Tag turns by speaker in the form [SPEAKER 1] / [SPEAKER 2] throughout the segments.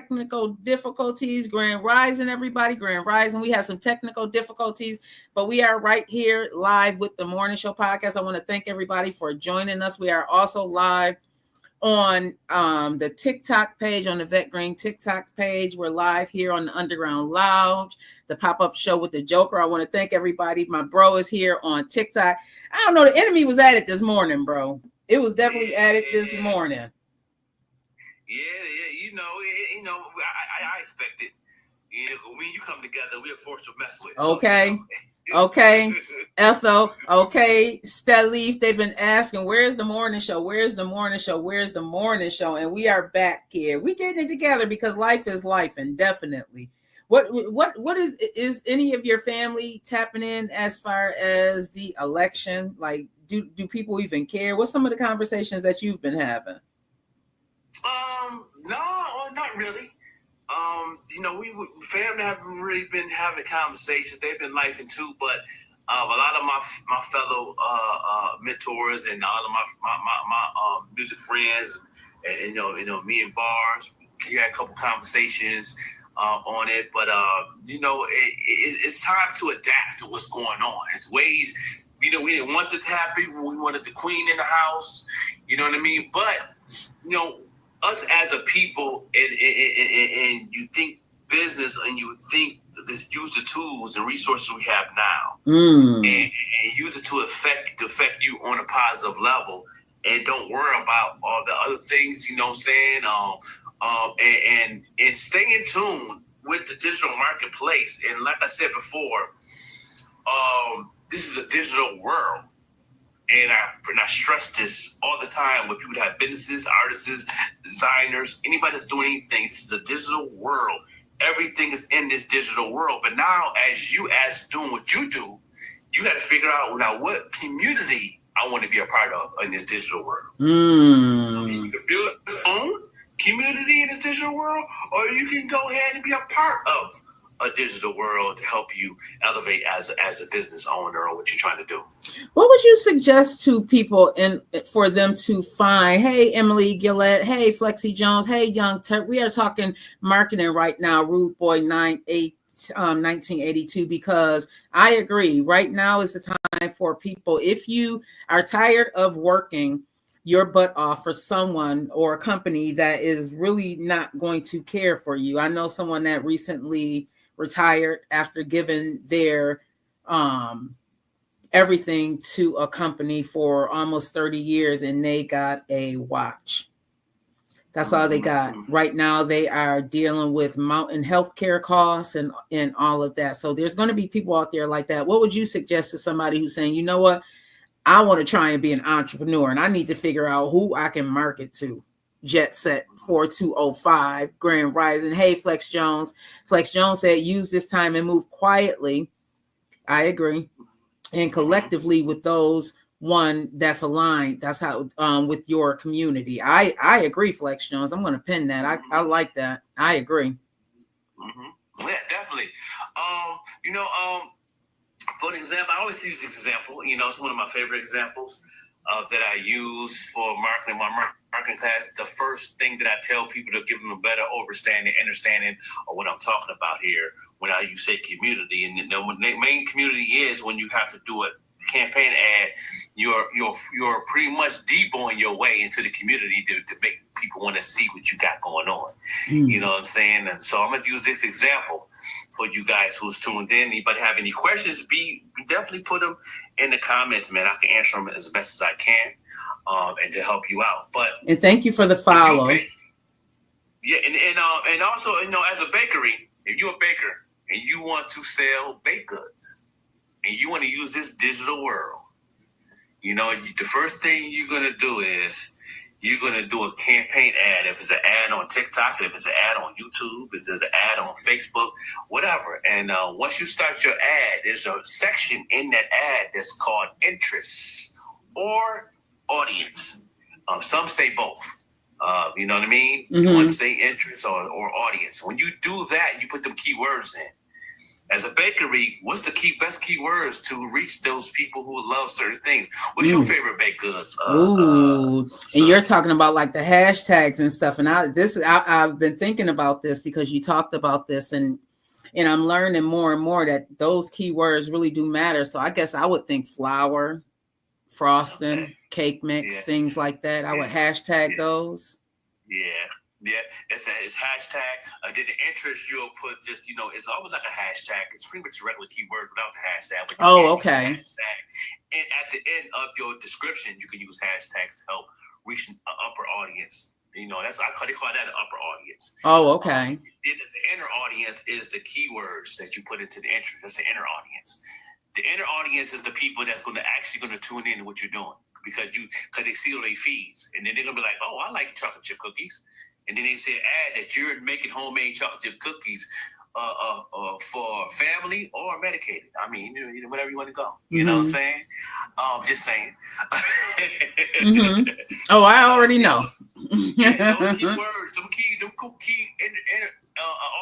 [SPEAKER 1] technical difficulties. Grand Rising, everybody. Grand Rising. We have some technical difficulties, but we are right here live with the Morning Show podcast. I want to thank everybody for joining us. We are also live on the TikTok page, on the Vet Green TikTok page. We're live here on the Underground Lounge, the pop-up show with the Joker. I want to thank everybody. My bro is here on TikTok. I don't know, the enemy was at it this morning, bro. It was definitely at it this morning.
[SPEAKER 2] I expect it. When you come together, we're forced to mess with.
[SPEAKER 1] Okay. Okay, Ethel. Okay, Stelleaf. They've been asking, "Where's the morning show? Where's the morning show? Where's the morning show?" And we are back here. We getting it together because life is life, and definitely. What is any of your family tapping in as far as the election? Like, do people even care? What's some of the conversations that you've been having?
[SPEAKER 2] No, not really. We family haven't really been having conversations. They've been lifing too, but a lot of my fellow mentors and all of my music friends, and me and Bars, we had a couple conversations on it. But it's time to adapt to what's going on. It's ways. We didn't want it to happen. We wanted the queen in the house. You know what I mean? But us as a people, and you think business, and you think let's use the tools and resources we have now, and use it to affect you on a positive level, and don't worry about all the other things. You know what I'm saying? And stay in tune with the digital marketplace. And like I said before, this is a digital world. And I stress this all the time with people that have businesses, artists, designers, anybody that's doing anything. This is a digital world. Everything is in this digital world. But now, as doing what you do, you got to figure out now what community I want to be a part of in this digital world. You can build your own community in this digital world, or you can go ahead and be a part of a digital world to help you elevate as a business owner or what you're trying to do.
[SPEAKER 1] What would you suggest to people for them to find? Hey, Emily Gillette. Hey, Flexi Jones. Hey, Young Turk. We are talking marketing right now. Rude Boy 1982, because I agree. Right now is the time for people. If you are tired of working your butt off for someone or a company that is really not going to care for you. I know someone that recently retired after giving their everything to a company for almost 30 years, and they got a watch. That's all they got. Right now they are dealing with mountain healthcare costs and all of that. So there's going to be people out there like that. What would you suggest to somebody who's saying, you know what, I want to try and be an entrepreneur and I need to figure out who I can market to? Jet Set 4205, Grand Rising. Hey, Flex Jones. Flex Jones said, use this time and move quietly. I agree. And collectively with those one that's aligned. That's how with your community. I agree, Flex Jones. I'm going to pin that. I like that. I agree.
[SPEAKER 2] Yeah, definitely. For an example, I always use this example. It's one of my favorite examples that I use for marketing. My marketing class, the first thing that I tell people to give them a better understanding of what I'm talking about here when you say community. And the main community is when you have to do a campaign ad, you're pretty much deboing your way into the community to make people want to see what you got going on. You know what I'm saying? And so I'm going to use this example for you guys who's tuned in. Anybody have any questions, definitely put them in the comments, man. I can answer them as best as I can and to help you out.
[SPEAKER 1] And thank you for the follow.
[SPEAKER 2] Yeah, and also, as a bakery, if you're a baker and you want to sell baked goods and you want to use this digital world, the first thing you're going to do is you're going to do a campaign ad. If it's an ad on TikTok, if it's an ad on YouTube, if it's an ad on Facebook, whatever. And once you start your ad, there's a section in that ad that's called interests or audience. Some say both. You know what I mean? One say interest or audience. When you do that, you put them keywords in. As a bakery, what's the best keywords to reach those people who love certain things? What's your favorite baked goods?
[SPEAKER 1] And you're talking about like the hashtags and stuff. And I've been thinking about this because you talked about this, and I'm learning more and more that those keywords really do matter. So I guess I would think flour, frosting, cake mix, things like that. I would hashtag those.
[SPEAKER 2] Yeah, it's hashtag. Then the interest you'll put just, it's always like a hashtag. It's pretty much a regular keyword without the hashtag. But
[SPEAKER 1] okay.
[SPEAKER 2] Hashtag. And at the end of your description, you can use hashtags to help reach an upper audience. They call that an upper audience.
[SPEAKER 1] Oh, okay.
[SPEAKER 2] Then the inner audience is the keywords that you put into the entry. That's the inner audience. The inner audience is the people that's actually going to tune in to what you're doing because they see all their feeds, and then they're gonna be like, oh, I like chocolate chip cookies. And then they say ad that you're making homemade chocolate chip cookies for family or medicated. I mean, whatever you want to go. You know what I'm saying? Just saying.
[SPEAKER 1] Oh, I already know.
[SPEAKER 2] Those key words, them key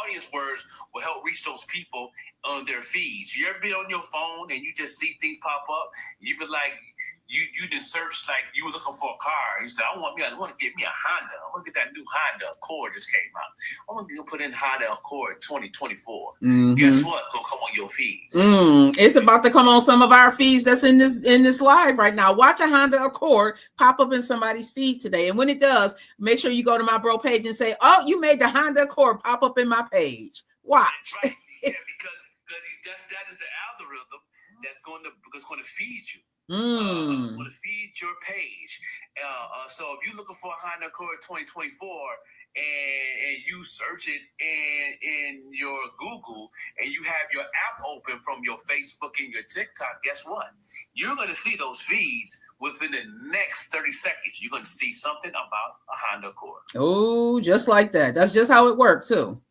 [SPEAKER 2] audience words will help reach those people on their feeds. You ever be on your phone and you just see things pop up? You be like, you didn't search, like you were looking for a car. You said, I want to get me a Honda. I want to get that new Honda Accord just came out. I want to put in Honda Accord 2024. Guess what? It's gonna come on your feeds.
[SPEAKER 1] It's about to come on some of our feeds that's in this live right now. Watch a Honda Accord pop up in somebody's feed today. And when it does, make sure you go to my bro page and say, oh, you made the Honda Accord pop up in my page. Watch.
[SPEAKER 2] Right. Yeah, because that is the algorithm that's going to feed you. Want to feed your page. So if you're looking for a Honda Accord 2024 and you search it in your Google and you have your app open from your Facebook and your TikTok, guess what? You're going to see those feeds within the next 30 seconds. You're going to see something about a Honda Accord.
[SPEAKER 1] Oh, just like that. That's just how it works too.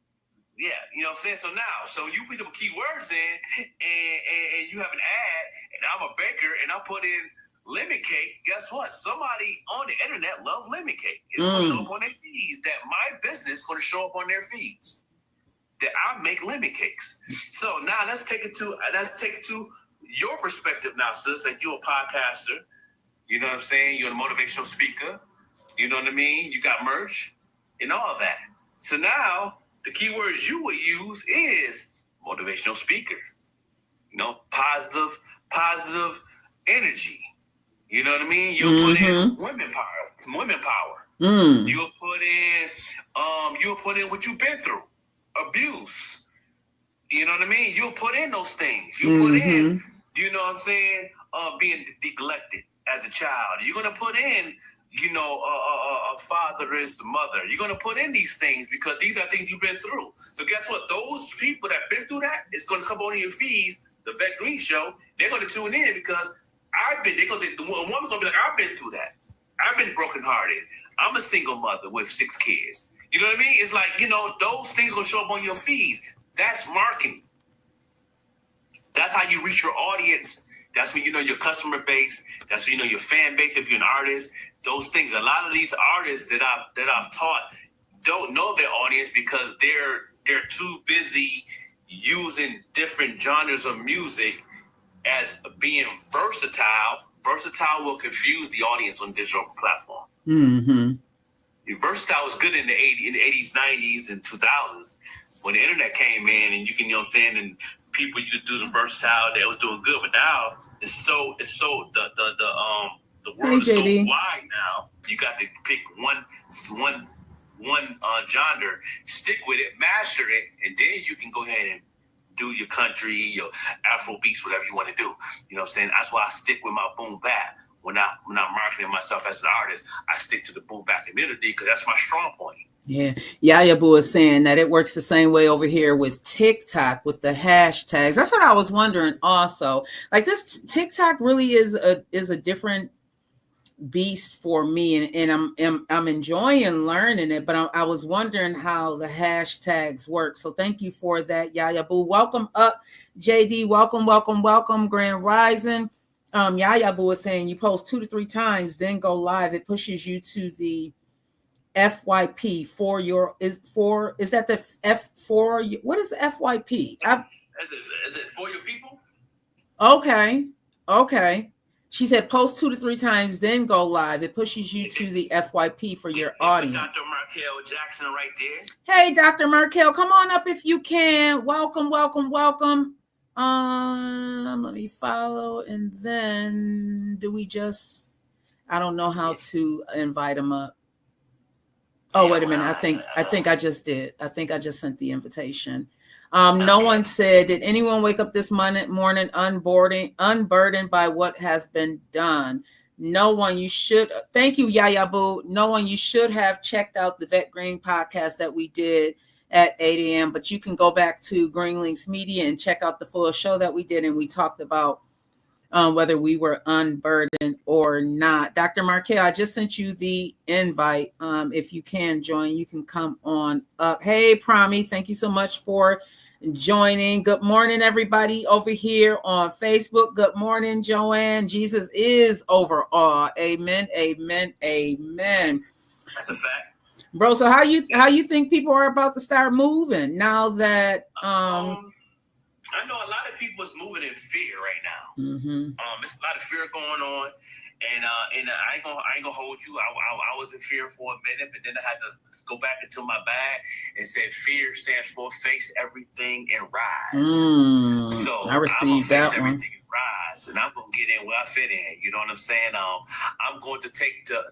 [SPEAKER 2] Yeah, you know what I'm saying? So you put the keywords in and you have an ad, and I'm a baker and I put in lemon cake. Guess what? Somebody on the internet loves lemon cake. It's going to show up on their feeds. That my business is going to show up on their feeds. That I make lemon cakes. So now let's take it to your perspective now, sis, that you're a podcaster. You know what I'm saying? You're a motivational speaker. You know what I mean? You got merch and all that. So now the keywords you would use is motivational speaker, positive energy. You know what I mean? You'll put in women power. You'll put in what you've been through, abuse. You know what I mean? You'll put in those things. You put in, you know what I'm saying, being neglected as a child. You're gonna put in, a fatherless mother. You're going to put in these things because these are things you've been through. So guess what? Those people that been through that, it's going to come on in your feeds, the Vet Green Show. They're going to tune in because the woman's going to be like, I've been through that. I've been brokenhearted. I'm a single mother with 6 kids. You know what I mean? It's like, those things going to show up on your feeds. That's marketing. That's how you reach your audience. That's when you know your customer base. That's when you know your fan base. If you're an artist, those things. A lot of these artists that I've taught don't know their audience because they're too busy using different genres of music as being versatile. Versatile will confuse the audience on digital platform. Versatile was good in the 80s, 90s, and 2000s when the internet came in, and you can, and people used to do the versatile. That was doing good, but now it's so the world is so wide now. You got to pick one genre, stick with it, master it, and then you can go ahead and do your country, your Afro beats, whatever you want to do. You know what I'm saying? That's why I stick with my boom bap. When I'm marketing myself as an artist, I stick to the boom bap community because that's my strong point.
[SPEAKER 1] Yeah. Yaya Boo is saying that it works the same way over here with TikTok with the hashtags. That's what I was wondering also. Like this TikTok really is a different beast for me, and I'm enjoying learning it, but I was wondering how the hashtags work. So thank you for that, Yaya Boo. Welcome up, JD. Welcome, Grand Rising. Yaya Boo is saying you post 2 to 3 times, then go live. It pushes you to the FYP for your is that the F for what is the FYP?
[SPEAKER 2] Is it for your people?
[SPEAKER 1] Okay. She said post 2 to 3 times, then go live. It pushes you to the FYP for your audience.
[SPEAKER 2] Dr. Markel Jackson right there.
[SPEAKER 1] Hey, Dr. Markel, come on up if you can. Welcome. Let me follow, and then I don't know how to invite him up. Oh, wait a minute. I think I just did. I think I just sent the invitation. No one said, did anyone wake up this morning unburdened by what has been done? No one. You should. Thank you, Yaya Boo. No one. You should have checked out the Vet Green podcast that we did at 8 a.m. But you can go back to Green Links Media and check out the full show that we did. And we talked about whether we were unburdened or not. Dr. Markel, I just sent you the invite. If you can join, you can come on up. Hey, Promi, thank you so much for joining. Good morning, everybody over here on Facebook. Good morning, Joanne. Jesus is over all. Amen.
[SPEAKER 2] That's a fact.
[SPEAKER 1] Bro, so how you think people are about to start moving now that
[SPEAKER 2] I know a lot of people is moving in fear right now.
[SPEAKER 1] Mm-hmm.
[SPEAKER 2] It's a lot of fear going on, and I ain't gonna hold you. I was in fear for a minute, but then I had to go back into my bag and said fear stands for face everything and rise. So
[SPEAKER 1] I received that one.
[SPEAKER 2] Everything and rise, and I'm gonna get in where I fit in. You know what I'm saying? I'm going to take the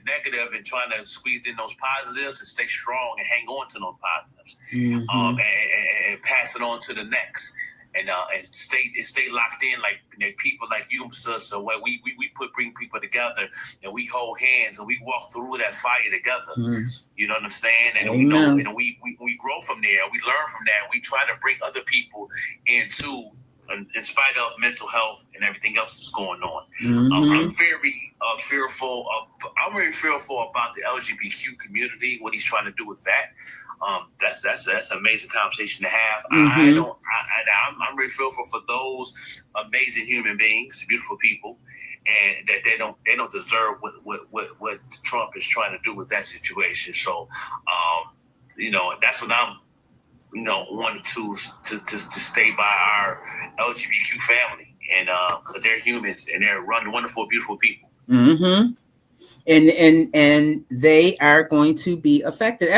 [SPEAKER 2] negative and trying to squeeze in those positives and stay strong and hang on to those positives, and pass it on to the next. And stay locked in like people like you, sister. Where we bring people together and we hold hands and we walk through that fire together. You know what I'm saying? And we know, and we grow from there. We learn from that. We try to bring other people into, in spite of mental health and everything else that's going on. I'm very fearful. I'm very fearful about the LGBTQ community. What he's trying to do with that. That's an amazing conversation to have. I'm very fearful for those amazing human beings, beautiful people, and that they don't deserve what Trump is trying to do with that situation. So, that's what I'm, wanting to stay by our LGBTQ family, and because they're humans and they're wonderful, beautiful people.
[SPEAKER 1] And they are going to be affected.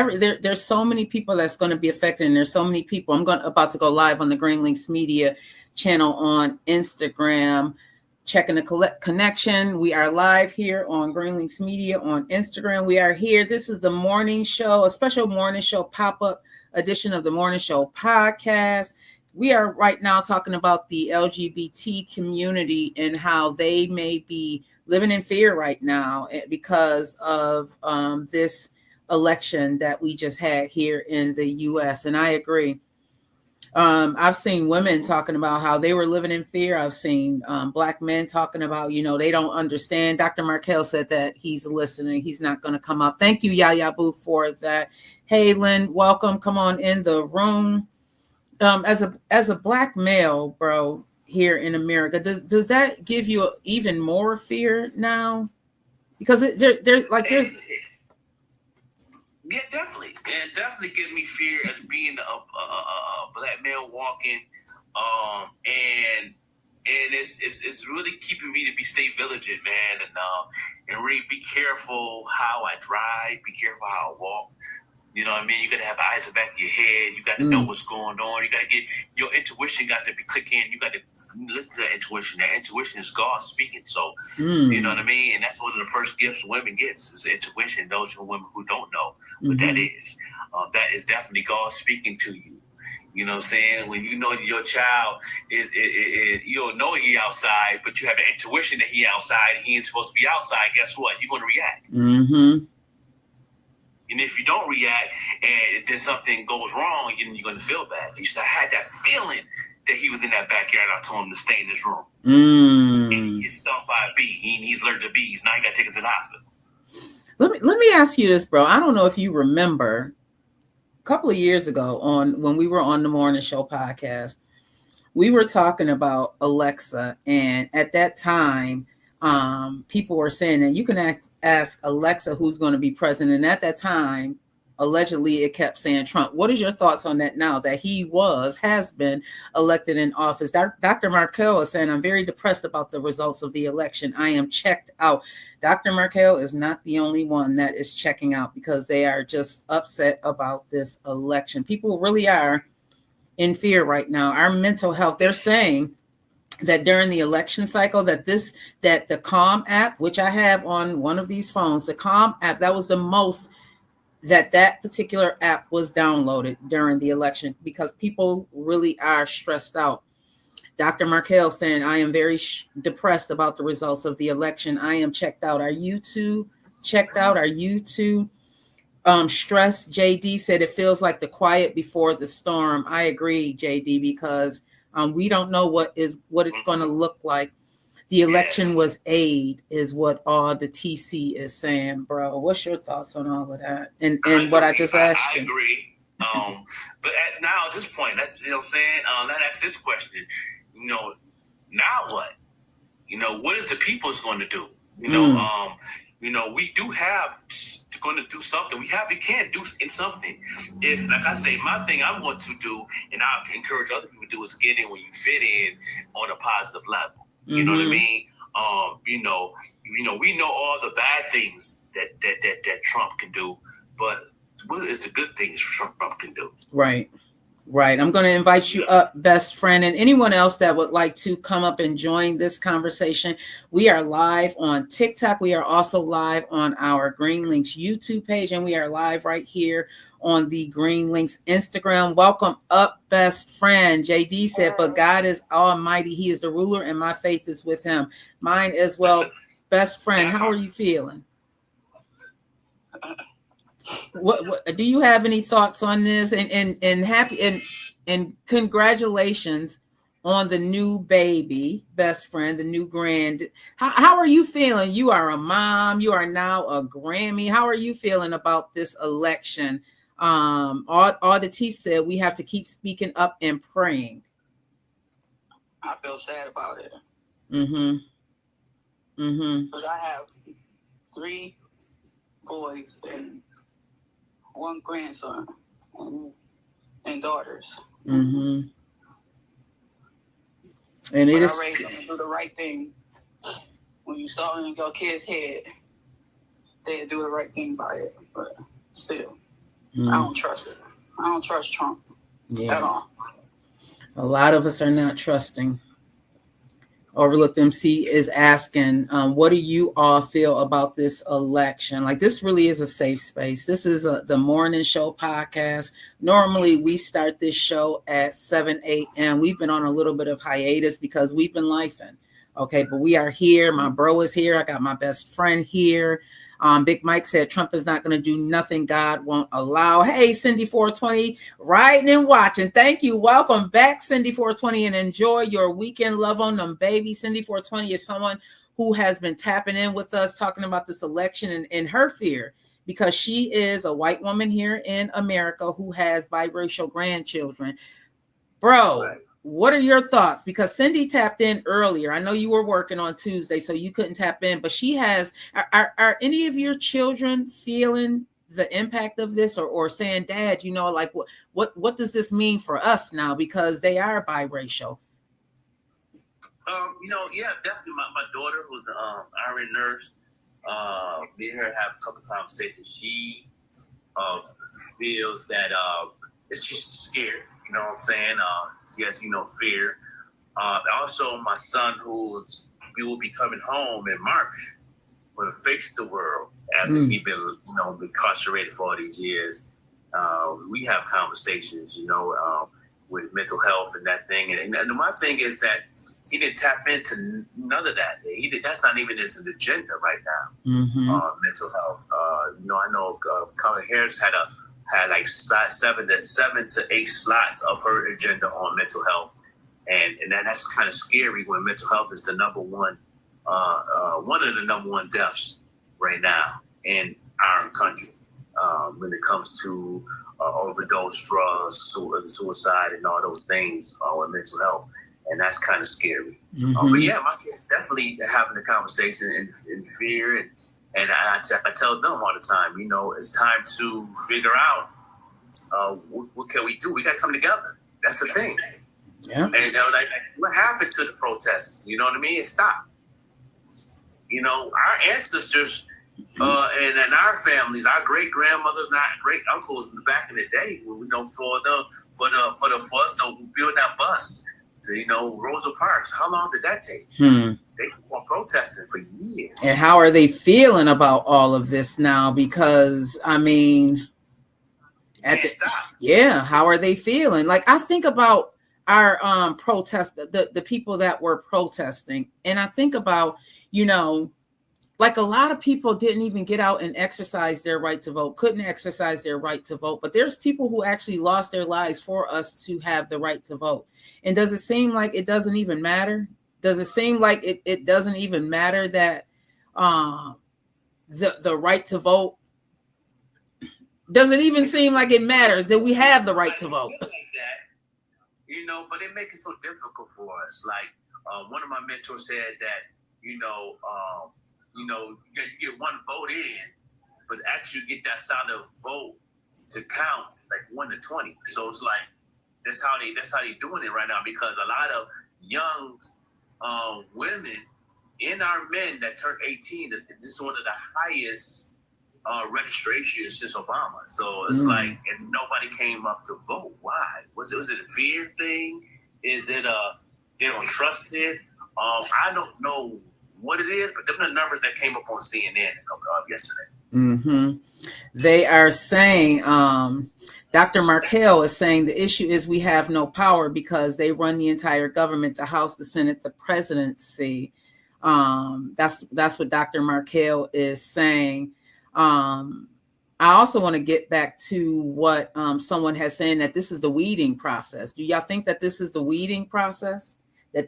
[SPEAKER 1] There's so many people that's going to be affected, and there's so many people. I'm about to go live on the Green Links Media channel on Instagram. Checking the connection. We are live here on Green Links Media on Instagram. We are here. This is the morning show, a special morning show pop-up edition of the Morning Show podcast. We are right now talking about the LGBT community and how they may be living in fear right now because of this election that we just had here in the U.S. And I agree. I've seen women talking about how they were living in fear. I've seen Black men talking about, they don't understand. Dr. Markel said that he's listening. He's not going to come up. Thank you, Yaya Boo, for that. Hey, Lynn, welcome. Come on in the room. As a Black male, bro, here in America, does that give you even more fear now? Because there's
[SPEAKER 2] yeah, definitely. It definitely gives me fear as being a Black male walking, and it's really keeping me to stay vigilant, man, and really be careful how I drive, be careful how I walk. You know what I mean? You got to have eyes in the back of your head. You got to know what's going on. You got to get your intuition. Got to be clicking. You got to listen to that intuition. That intuition is God speaking. So you know what I mean. And that's one of the first gifts women gets is intuition. Those are women who don't know what that is definitely God speaking to you. You know what I'm saying? When you know your child is you don't know he outside, but you have the intuition that he outside and he ain't supposed to be outside. Guess what? You're going to react. And if you don't react and then something goes wrong, you're going to feel bad. You said, I had that feeling that he was in that backyard. I told him to stay in his room. And he gets stung by a bee. He's allergic to bees. Now you got to take him to the hospital.
[SPEAKER 1] Let me ask you this, bro. I don't know if you remember a couple of years ago when we were on the Morning Show podcast, we were talking about Alexa. And at that time, people were saying that you can ask Alexa who's going to be president. And at that time, allegedly it kept saying Trump. What is your thoughts on that now that he has been elected in office? Dr. Markel is saying, I'm very depressed about the results of the election. I am checked out. Dr. Markel is not the only one that is checking out because they are just upset about this election. People really are in fear right now. Our mental health, they're saying that during the election cycle that the Calm app, which I have on one of these phones, the Calm app, that was the most that particular app was downloaded during the election because people really are stressed out. Dr. Markel saying, I am very depressed about the results of the election. I am checked out. Are you too checked out? Are you too stressed? JD said it feels like the quiet before the storm. I agree, JD, because we don't know what it's going to look like. The election was aid, is what all the TC is saying, bro. What's your thoughts on all of that? And what I just asked you.
[SPEAKER 2] I agree. But now at this point, that's, you know what I'm saying? That's this question. You know, now what? You know, what is the people's going to do? You know, we do have going to do something. We can do in something. If, like I say, my thing I want to do, and I encourage other people to do, is get in when you fit in on a positive level. You know what I mean? You know, we know all the bad things that Trump can do, but what is the good things Trump can do?
[SPEAKER 1] Right. I'm going to invite you up, best friend, and anyone else that would like to come up and join this conversation. We are live on TikTok. We are also live on our Green Links YouTube page, and we are live right here on the Green Links Instagram. Welcome up, best friend. JD said, but God is almighty. He is the ruler, and my faith is with him. Mine as well. Best friend, how are you feeling? What do you have any thoughts on this? And happy and congratulations on the new baby, best friend, the new grand. How are you feeling? You are a mom. You are now a Grammy. How are you feeling about this election? All the T said we have to keep speaking up and praying.
[SPEAKER 3] I feel sad about it.
[SPEAKER 1] Because
[SPEAKER 3] I have 3 boys and 1 grandson and daughters.
[SPEAKER 1] And
[SPEAKER 3] I raised them to do the right thing. When you start in your kid's head, they do the right thing by it. But still, I don't trust it. I don't trust Trump at all.
[SPEAKER 1] A lot of us are not trusting. Overlooked MC is asking, what do you all feel about this election? Like, this really is a safe space. This is the morning show podcast. Normally, we start this show at 7 a.m. We've been on a little bit of hiatus because we've been lifing. Okay, but we are here. My bro is here. I got my best friend here. Big Mike said Trump is not going to do nothing God won't allow. Hey, Cindy 420, riding and watching. Thank you. Welcome back, Cindy 420, and enjoy your weekend. Love on them, baby. Cindy 420 is someone who has been tapping in with us, talking about this election and her fear, because she is a white woman here in America who has biracial grandchildren. Bro. Right. What are your thoughts? Because Cindy tapped in earlier. I know you were working on Tuesday, so you couldn't tap in, but she has. Are any of your children feeling the impact of this, or saying, Dad, you know, like what does this mean for us now? Because they are biracial.
[SPEAKER 2] You know, yeah, definitely. My daughter, who's an RN nurse, me and her have a couple conversations. She feels that she's scared. You know what I'm saying? She has, fear. Also, my son, he will be coming home in March for to face the world after he's been, incarcerated for all these years. We have conversations, with mental health and that thing. And my thing is that he didn't tap into none of that. That's not even his agenda right now. Mental health. I know Kamala Harris had like 7 to 8 slots of her agenda on mental health, and that's kind of scary when mental health is the number one, one of the number 1 deaths right now in our country when it comes to overdose, drugs, suicide, and all those things with mental health, and that's kind of scary. But yeah, my kids definitely having the conversation in fear, And I tell them all the time, you know, it's time to figure out what can we do? We got to come together. That's the thing.
[SPEAKER 1] Yeah.
[SPEAKER 2] And like, what happened to the protests? You know what I mean? It stopped. You know, our ancestors and our families, our great grandmothers, and our great uncles in the back in the day, you know, for us to build that bus to, you know, Rosa Parks. How long did that take? They were protesting for years.
[SPEAKER 1] And how are they feeling about all of this now? Because I mean, how are they feeling? Like, I think about our protest, the people that were protesting, and I think about, you know, like a lot of people didn't even get out and exercise their right to vote, couldn't exercise their right to vote. But there's people who actually lost their lives for us to have the right to vote. And does it seem like it doesn't even matter? Does it seem like it doesn't even matter that the right to vote? Does it even seem like it matters that we have the right to vote?
[SPEAKER 2] Like that, you know, but it makes it so difficult for us. Like one of my mentors said that, you know, you get one vote in, but actually get that solid vote to count like 1 to 20. So it's like that's how they doing it right now, because a lot of young women and our men that turned 18, this is one of the highest registrations since Obama. So it's like, and nobody came up to vote. Why? Was it a fear thing? Is it they don't trust it? I don't know what it is, but them are the numbers that came up on CNN yesterday.
[SPEAKER 1] They are saying, Dr. Markell is saying the issue is we have no power because they run the entire government, the House, the Senate, the presidency. That's what Dr. Markell is saying. I also want to get back to what someone has saying, that this is the weeding process. Do y'all think that this is the weeding process? That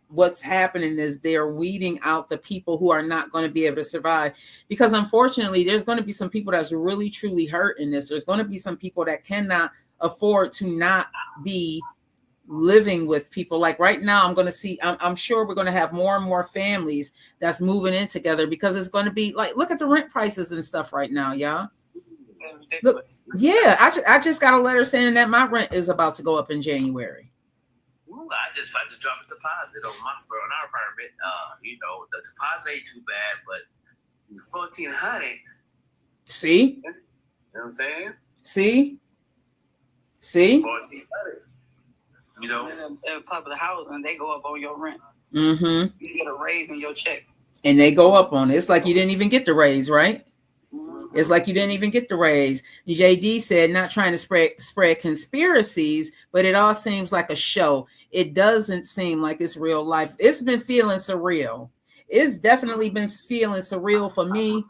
[SPEAKER 1] what's happening is they're weeding out the people who are not going to be able to survive, because unfortunately there's going to be some people that's really truly hurt in this. There's going to be some people that cannot afford to not be living with people. Like right now, I'm sure we're going to have more and more families that's moving in together, because it's going to be like, look at the rent prices and stuff right now, y'all. Look, yeah, I just got a letter saying that my rent is about to go up in January.
[SPEAKER 2] I just dropped a deposit on our apartment. You know, the deposit ain't too bad, but $1,400.
[SPEAKER 1] See?
[SPEAKER 2] You know what I'm saying?
[SPEAKER 1] See?
[SPEAKER 2] $1,400. You know,
[SPEAKER 3] in public housing, they go up on your rent.
[SPEAKER 1] You
[SPEAKER 3] get a raise in your check,
[SPEAKER 1] and they go up on it. It's like you didn't even get the raise, right? It's like you didn't even get the raise. JD said, not trying to spread conspiracies, but it all seems like a show. It doesn't seem like it's real life. It's been feeling surreal. It's definitely been feeling surreal for me.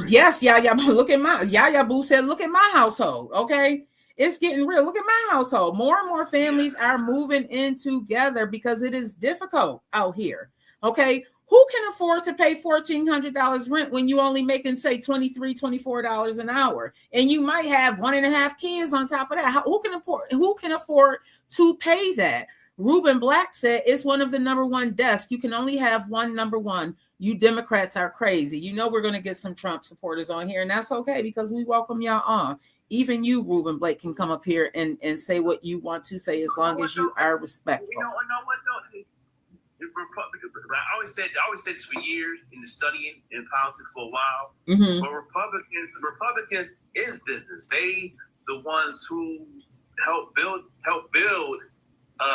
[SPEAKER 1] Yes, Yaya, look at my Yaya Boo said, look at my household. Okay. It's getting real. Look at my household. More and more families are moving in together because it is difficult out here. Okay. Who can afford to pay $1,400 rent when you only making, say, $23, $24 an hour? And you might have 1.5 kids on top of that. Who can afford to pay that? Ruben Black said it's one of the number one deaths. You can only have one number one. You Democrats are crazy. You know we're going to get some Trump supporters on here, and that's okay because we welcome y'all on. Even you, Ruben Blake, can come up here and say what you want to say as long as you are respectful.
[SPEAKER 2] You know what? I always said this for years in the studying in politics for a while. But Republicans is business. They the ones who help build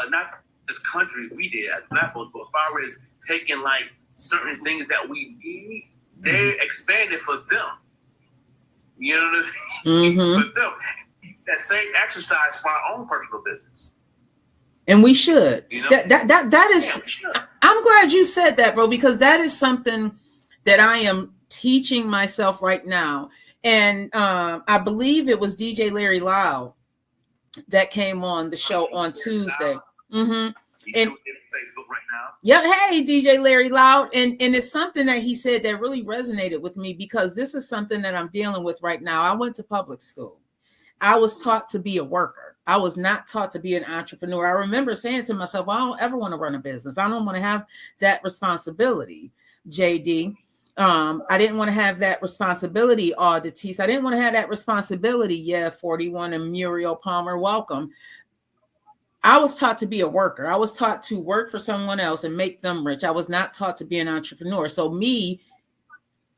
[SPEAKER 2] not this country we did as Black folks, but as far as taking like certain things that we need, they expanded for them. You know what I mean? For them. That same exercise for our own personal business.
[SPEAKER 1] And we should. You know? That is.
[SPEAKER 2] Yeah,
[SPEAKER 1] I'm glad you said that, bro, because that is something that I am teaching myself right now. And I believe it was DJ Larry Loud that came on the show on Tuesday.
[SPEAKER 2] He's and, Facebook right now.
[SPEAKER 1] Yeah, hey, DJ Larry Loud. And it's something that he said that really resonated with me because this is something that I'm dealing with right now. I went to public school. I was taught to be a worker. I was not taught to be an entrepreneur. I remember saying to myself, well, I don't ever want to run a business. I don't want to have that responsibility. JD. I didn't want to have that responsibility, Audities. I didn't want to have that responsibility. Yeah, 41 and Muriel Palmer, welcome. I was taught to be a worker. I was taught to work for someone else and make them rich. I was not taught to be an entrepreneur. So me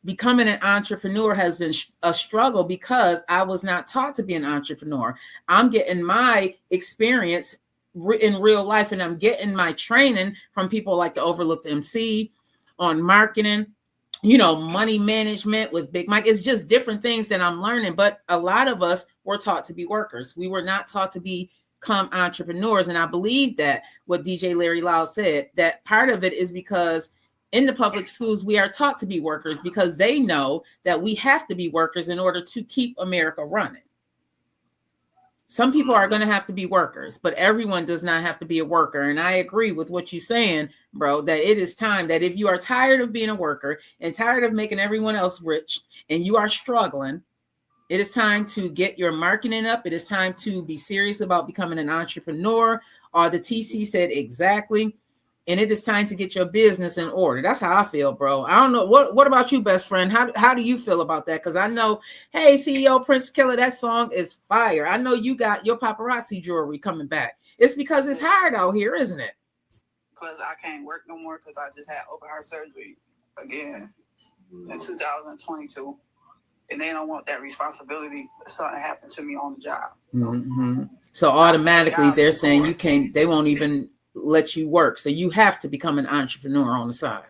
[SPEAKER 1] becoming an entrepreneur has been a struggle because I was not taught to be an entrepreneur. I'm getting my experience in real life, and I'm getting my training from people like the Overlooked MC on marketing, money management with Big Mike. It's just different things that I'm learning. But a lot of us were taught to be workers. We were not taught to become entrepreneurs. And I believe that what DJ Larry Loud said, that part of it is because in the public schools, we are taught to be workers because they know that we have to be workers in order to keep America running. Some people are going to have to be workers, but everyone does not have to be a worker. And I agree with what you're saying, bro, that it is time that if you are tired of being a worker and tired of making everyone else rich and you are struggling, it is time to get your marketing up. It is time to be serious about becoming an entrepreneur. The TC said exactly. And it is time to get your business in order. That's how I feel, bro. I don't know. What about you, best friend? How do you feel about that? Because I know, hey, CEO Prince Killer, that song is fire. I know you got your paparazzi jewelry coming back. It's because it's hard out here, isn't it?
[SPEAKER 3] Because I can't work no more because I just had open heart surgery again in 2022. And they don't want that responsibility if something happened to me on the job.
[SPEAKER 1] Mm-hmm. So automatically they're saying you can't, they won't even let you work. So you have to become an entrepreneur on the side.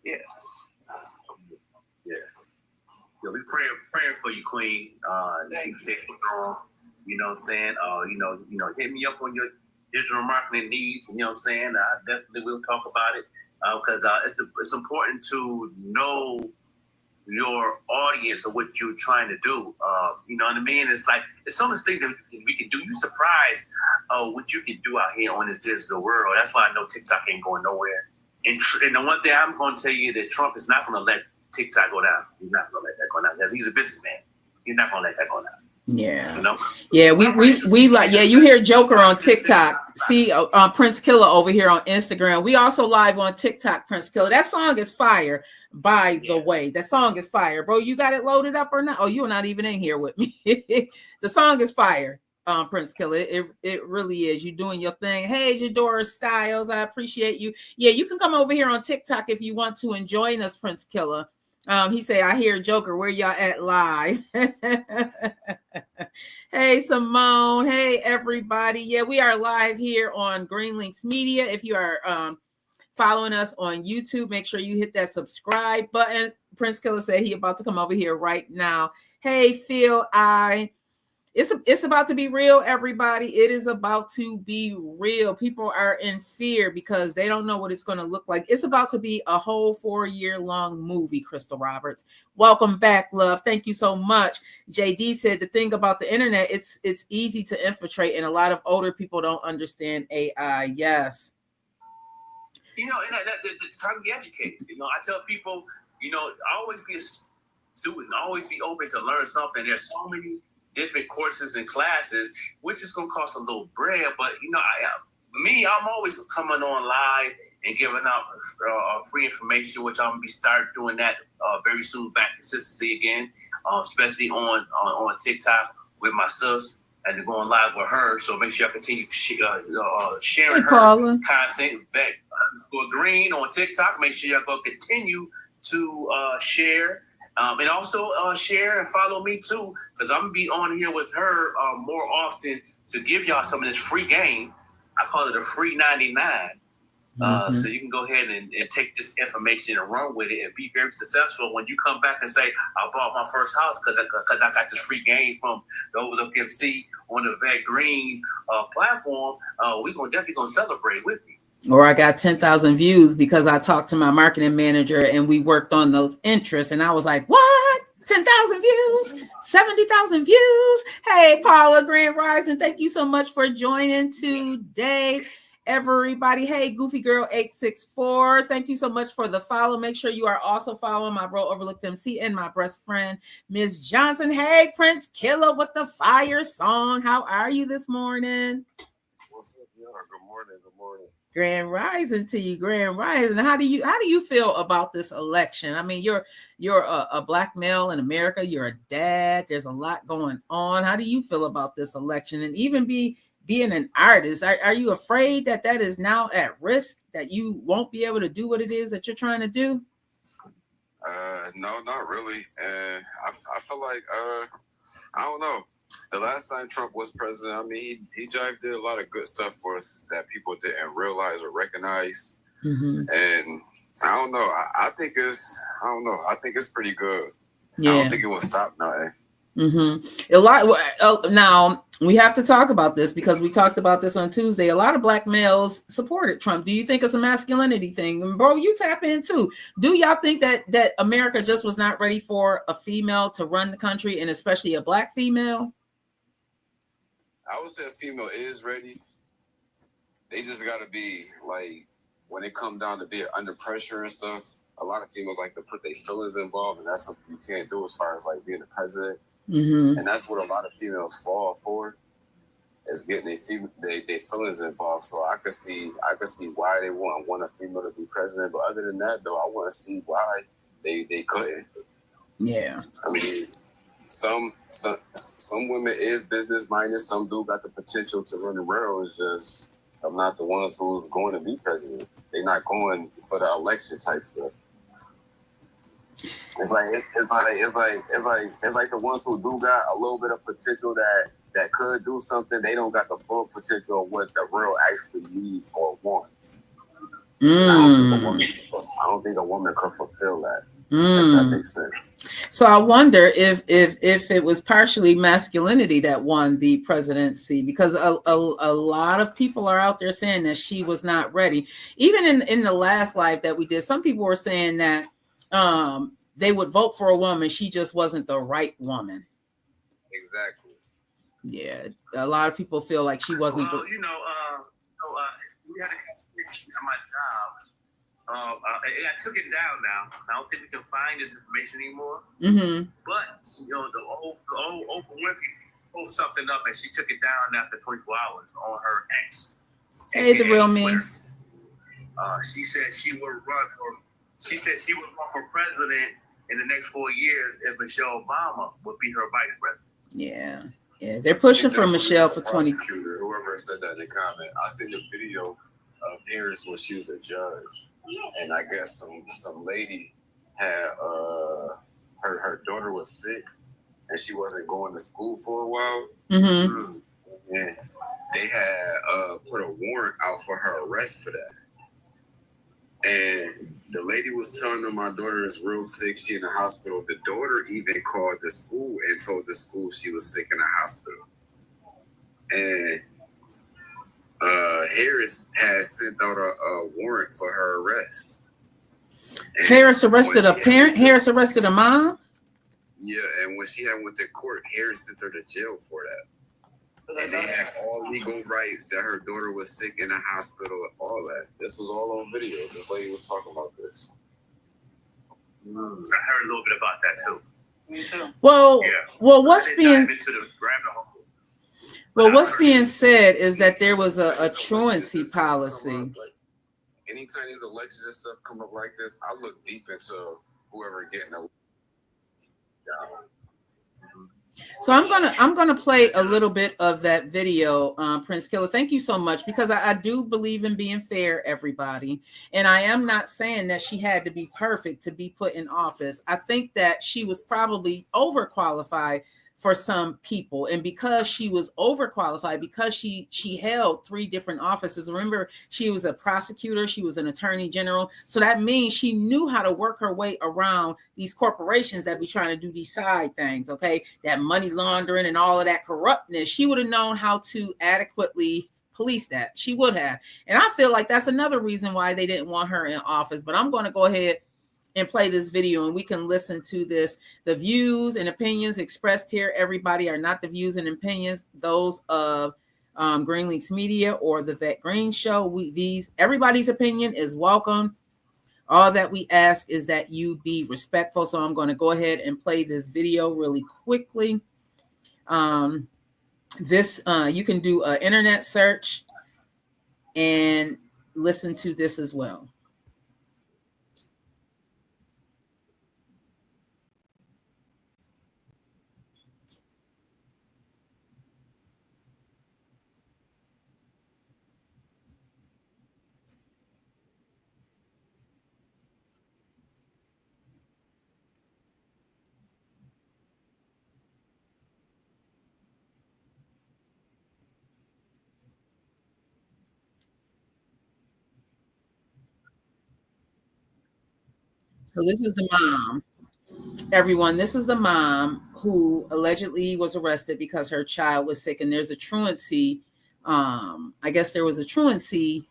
[SPEAKER 3] Yeah.
[SPEAKER 2] Yeah. We praying for you, Queen. You stay strong. You know what I'm saying? Hit me up on your digital marketing needs. You know what I'm saying? I definitely will talk about it because it's important to know your audience or what you're trying to do. You know what I mean? It's like, it's some of the things that we can do. You're surprised what you can do out here on this digital world. That's why I know TikTok ain't going nowhere. And the one thing I'm going to tell you that Trump is not going to let TikTok go down. He's not going to let that go down because he's a businessman. He's not going to let that go down.
[SPEAKER 1] Yeah.
[SPEAKER 2] You know?
[SPEAKER 1] Yeah, we like, yeah, you hear Joker on TikTok. See Prince Killer over here on Instagram. We also live on TikTok, Prince Killer. That song is fire, by the way. That song is fire, bro. You got it loaded up or not? Oh, you're not even in here with me. The song is fire, Prince Killer. It really is. You're doing your thing. Hey, Jadora Styles, I appreciate you. Yeah, you can come over here on TikTok if you want to and join us, Prince Killer. He say, I hear Joker, where y'all at live? Hey, Simone. Hey, everybody. Yeah, we are live here on Green Links Media. If you are following us on YouTube, make sure you hit that subscribe button. Prince Killer said he about to come over here right now. Hey, Phil, it's about to be real, everybody. It is about to be real. People are in fear because they don't know what it's going to look like. It's about to be a whole 4-year-long movie, Crystal Roberts. Welcome back, love. Thank you so much. JD said the thing about the internet, it's easy to infiltrate, and a lot of older people don't understand AI. Yes.
[SPEAKER 2] And it's time to be educated. I tell people, always be a student, always be open to learn something. There's so many different courses and classes, which is going to cost a little bread. But, I'm always coming on live and giving out free information, which I'm going to start doing that very soon, back consistency again, especially on TikTok with my sis and going live with her. So make sure I continue sharing her content. Go Green on TikTok. Make sure y'all go continue to share. And also share and follow me too, because I'm gonna be on here with her more often to give y'all some of this free game. I call it a free 99. So you can go ahead and take this information and run with it and be very successful when you come back and say, I bought my first house because I got this free game from the Overlook MC on the Vet Green platform. We're definitely gonna celebrate with you.
[SPEAKER 1] Or I got 10,000 views because I talked to my marketing manager and we worked on those interests. And I was like, what? 10,000 views, 70,000 views. Hey, Paula Grand Rising, thank you so much for joining today, everybody. Hey, Goofy Girl 864, thank you so much for the follow. Make sure you are also following my bro Overlooked MC and my best friend Miss Johnson. Hey, Prince Killer with the fire song. How are you this morning?
[SPEAKER 4] What's up, y'all? Good morning.
[SPEAKER 1] Grand rising to you, grand rising. How do you feel about this election? I mean, you're a black male in America. You're a dad. There's a lot going on. How do you feel about this election? And even being an artist, are you afraid that is now at risk, that you won't be able to do what it is that you're trying to do?
[SPEAKER 4] No, not really. And I feel like I don't know. The last time Trump was president, I mean, he did a lot of good stuff for us that people didn't realize or recognize.
[SPEAKER 1] Mm-hmm.
[SPEAKER 4] And I don't know. I think it's pretty good.
[SPEAKER 1] Yeah.
[SPEAKER 4] I don't think it will stop nothing.
[SPEAKER 1] Mm-hmm. A lot. Now we have to talk about this because we talked about this on Tuesday. A lot of black males supported Trump. Do you think it's a masculinity thing? And bro, you tap in too. Do y'all think that America just was not ready for a female to run the country, and especially a black female?
[SPEAKER 4] I would say a female is ready. They just got to be like, when it comes down to being under pressure and stuff, a lot of females like to put their feelings involved, and that's something you can't do as far as like being the president.
[SPEAKER 1] Mm-hmm.
[SPEAKER 4] And that's what a lot of females fall for, is getting their feelings involved. So I could see why they want a female to be president, but other than that, though, I want to see why they couldn't.
[SPEAKER 1] Yeah,
[SPEAKER 4] I mean, some women is business minded. Some do got the potential to run the world. It's just I'm not the ones who's going to be president. They're not going for the election type stuff. It's like the ones who do got a little bit of potential that could do something. They don't got the full potential of what the world actually needs or wants. I don't think a woman could fulfill that. If that makes sense.
[SPEAKER 1] So I wonder if it was partially masculinity that won the presidency, because a lot of people are out there saying that she was not ready. Even in the last live that we did, some people were saying that they would vote for a woman. She just wasn't the right woman.
[SPEAKER 4] Exactly.
[SPEAKER 1] Yeah, a lot of people feel like she wasn't.
[SPEAKER 2] Well, we had a conversation at my job. I took it down now, so I don't think we can find this information anymore.
[SPEAKER 1] Mm-hmm.
[SPEAKER 2] But the old Oprah Winfrey posted something up, and she took it down after 24 hours on her ex.
[SPEAKER 1] Hey, the real me.
[SPEAKER 2] She said she would run for president in the next 4 years if Michelle Obama would be her vice president.
[SPEAKER 1] Yeah, they're pushing for Michelle for 20.
[SPEAKER 4] Whoever said that in the comment, I seen the video of Harris when she was a judge, and I guess some lady had her daughter was sick, and she wasn't going to school for a while.
[SPEAKER 1] Mm-hmm.
[SPEAKER 4] And they had put a warrant out for her arrest for that. And the lady was telling them, my daughter is real sick. She in the hospital. The daughter even called the school and told the school she was sick in the hospital. And Harris has sent out a warrant for her arrest. And
[SPEAKER 1] Harris arrested a parent? Harris arrested a mom?
[SPEAKER 4] Yeah, and when she had went to court, Harris sent her to jail for that. And they had all legal rights that her daughter was sick in the hospital, all that. This was all on video. This lady was talking about this.
[SPEAKER 2] I heard a little bit about that too.
[SPEAKER 3] Me too.
[SPEAKER 1] Well, what's being
[SPEAKER 2] what's
[SPEAKER 1] being said is that there was a truancy policy.
[SPEAKER 4] Like, anytime these elections and stuff come up like this, I look deep into whoever getting a.
[SPEAKER 1] So I'm gonna play a little bit of that video, Prince Killer. Thank you so much, because I do believe in being fair, everybody, and I am not saying that she had to be perfect to be put in office. I think that she was probably overqualified for some people, and because she was overqualified, because she held 3 different offices. Remember, she was a prosecutor, she was an attorney general, so that means she knew how to work her way around these corporations that be trying to do these side things, okay, that money laundering and all of that corruptness. She would have known how to adequately police that. She would have. And I feel like that's another reason why they didn't want her in office. But I'm going to go ahead and play this video, and we can listen to this. The views and opinions expressed here, everybody, are not the views and opinions those of Green Links Media or the Vet Green Show. Everybody's opinion is welcome. All that we ask is that you be respectful. So I'm going to go ahead and play this video really quickly. You can do an internet search, and listen to this as well. So this is the mom. Everyone, this is the mom who allegedly was arrested because her child was sick, and there's a truancy. I guess there was a truancy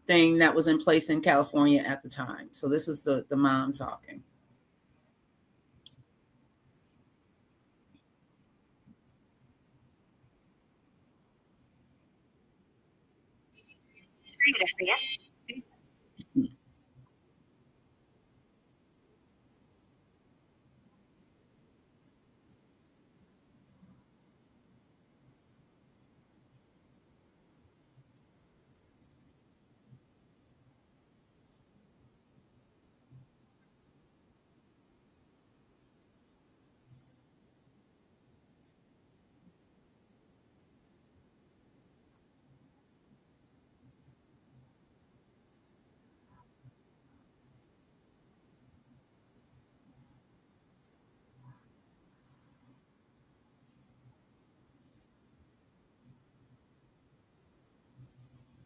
[SPEAKER 1] thing that was in place in California at the time. So this is the mom talking.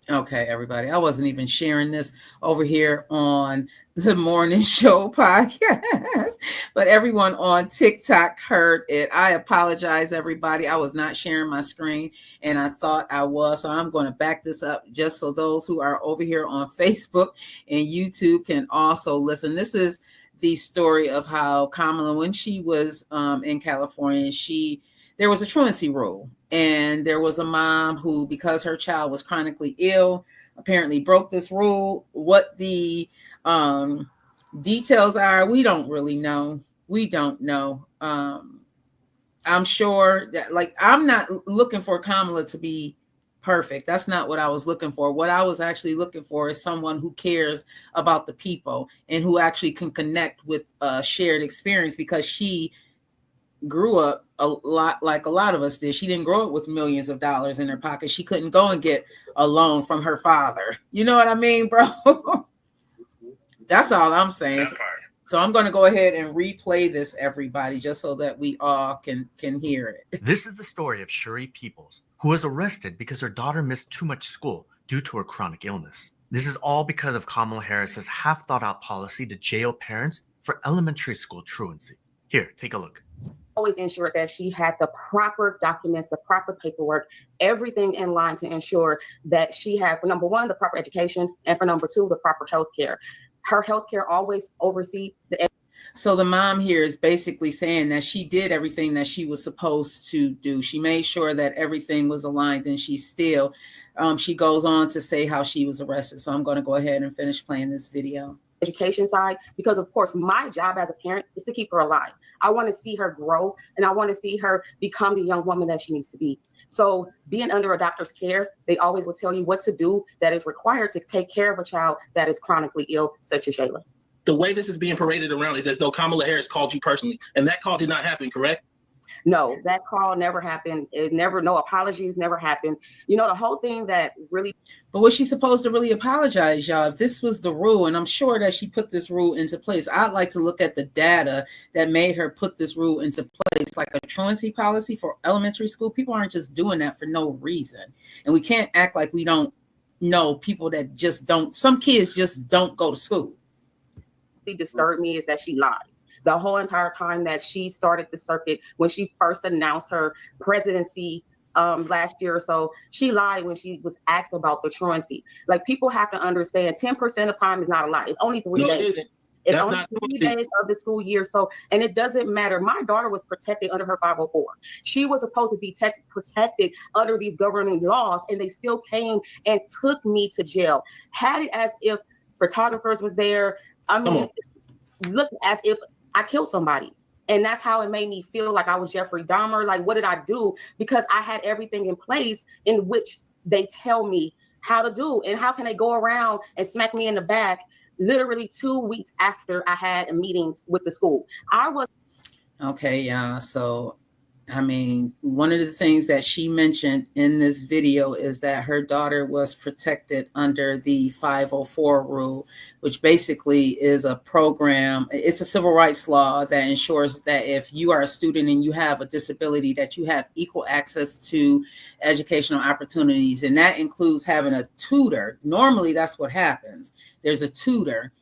[SPEAKER 1] Okay, everybody. I wasn't even sharing this over here on the morning show podcast, but everyone on TikTok heard it. I apologize, everybody. I was not sharing my screen and I thought I was. So I'm going to back this up just so those who are over here on Facebook and YouTube can also listen. This is the story of how Kamala, when she was in California, there was a truancy rule. And there was a mom who, because her child was chronically ill, apparently broke this rule. What the details are, we don't really know. We don't know. I'm sure that, I'm not looking for Kamala to be perfect. That's not what I was looking for. What I was actually looking for is someone who cares about the people and who actually can connect with a shared experience, because she grew up a lot like a lot of us did. She didn't grow up with millions of dollars in her pocket. She couldn't go and get a loan from her father. You know what I mean, bro? That's all I'm saying. So I'm going to go ahead and replay this, everybody, just so that we all can hear it.
[SPEAKER 5] This is the story of Shuri Peoples, who was arrested because her daughter missed too much school due to her chronic illness. This is all because of Kamala Harris's half-thought-out policy to jail parents for elementary school truancy. Here, take a look.
[SPEAKER 6] Always ensured that she had the proper documents, the proper paperwork, everything in line to ensure that she had, for number one, the proper education, and for number two, the proper health care. Her health care always oversees the.
[SPEAKER 1] So the mom here is basically saying that she did everything that she was supposed to do. She made sure that everything was aligned, and she still, she goes on to say how she was arrested. So I'm going to go ahead and finish playing this video.
[SPEAKER 6] Education side, because of course my job as a parent is to keep her alive. I want to see her grow, and I want to see her become the young woman that she needs to be. So being under a doctor's care, they always will tell you what to do that is required to take care of a child that is chronically ill, such as Shayla.
[SPEAKER 7] The way this is being paraded around is as though Kamala Harris called you personally, and that call did not happen, correct?
[SPEAKER 6] No, that call never happened. No apologies never happened. You know, the whole thing that really.
[SPEAKER 1] But was she supposed to really apologize, y'all? If this was the rule, and I'm sure that she put this rule into place, I'd like to look at the data that made her put this rule into place, like a truancy policy for elementary school. People aren't just doing that for no reason. And we can't act like we don't know people that just don't. Some kids just don't go to school.
[SPEAKER 6] What disturbed me is that she lied. The whole entire time that she started the circuit, when she first announced her presidency last year or so, she lied when she was asked about the truancy. Like, people have to understand, 10% of time is not a lie. It's only 3 days. It's only 3 days of the school year. So, and it doesn't matter. My daughter was protected under her 504. She was supposed to be protected under these governing laws, and they still came and took me to jail. Had it as if photographers was there. I mean, look as if I killed somebody. And that's how it made me feel, like I was Jeffrey Dahmer. Like, what did I do? Because I had everything in place in which they tell me how to do, and how can they go around and smack me in the back literally 2 weeks after I had meetings with the school. I was
[SPEAKER 1] okay, yeah. So I mean, one of the things that she mentioned in this video is that her daughter was protected under the 504 rule, which basically is a program. It's a civil rights law that ensures that if you are a student and you have a disability, that you have equal access to educational opportunities. And that includes having a tutor. Normally, that's what happens. There's a tutor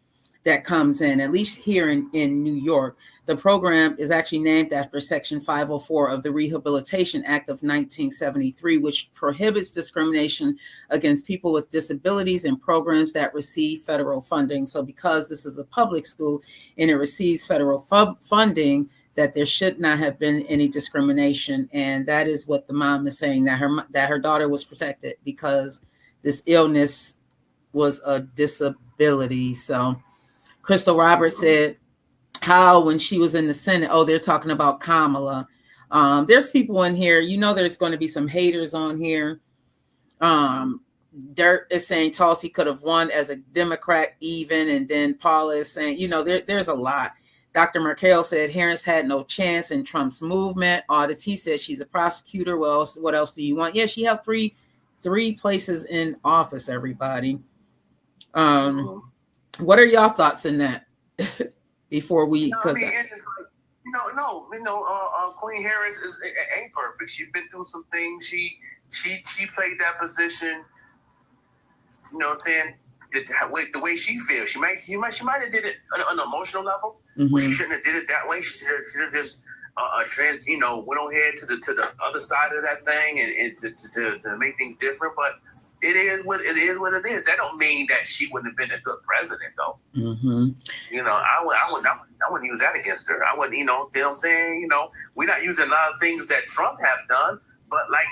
[SPEAKER 1] that comes in, at least here in New York. The program is actually named after Section 504 of the Rehabilitation Act of 1973, which prohibits discrimination against people with disabilities in programs that receive federal funding. So because this is a public school and it receives federal funding, that there should not have been any discrimination. And that is what the mom is saying, that her daughter was protected because this illness was a disability. So Crystal Roberts said how when she was in the Senate, they're talking about Kamala. There's people in here, there's going to be some haters on here. Dirt is saying Tulsi could have won as a Democrat even, and then Paula is saying, there's a lot. Dr. Merkel said Harris had no chance in Trump's movement. Audit T said she's a prosecutor. What else do you want? Yeah, she have three places in office, everybody. What are y'all thoughts in that? Before we,
[SPEAKER 2] Queen Harris ain't perfect. She's been through some things. She played that position. You know what I'm saying? The way she feels, she might have did it on an emotional level.
[SPEAKER 1] Mm-hmm.
[SPEAKER 2] She shouldn't have did it that way. She should have just went on ahead to the other side of that thing and to make things different. But it is what it is. That don't mean that she wouldn't have been a good president, though.
[SPEAKER 1] Mm-hmm.
[SPEAKER 2] I wouldn't use that against her. I wouldn't, you know what I'm saying? We're not using a lot of things that Trump have done, but like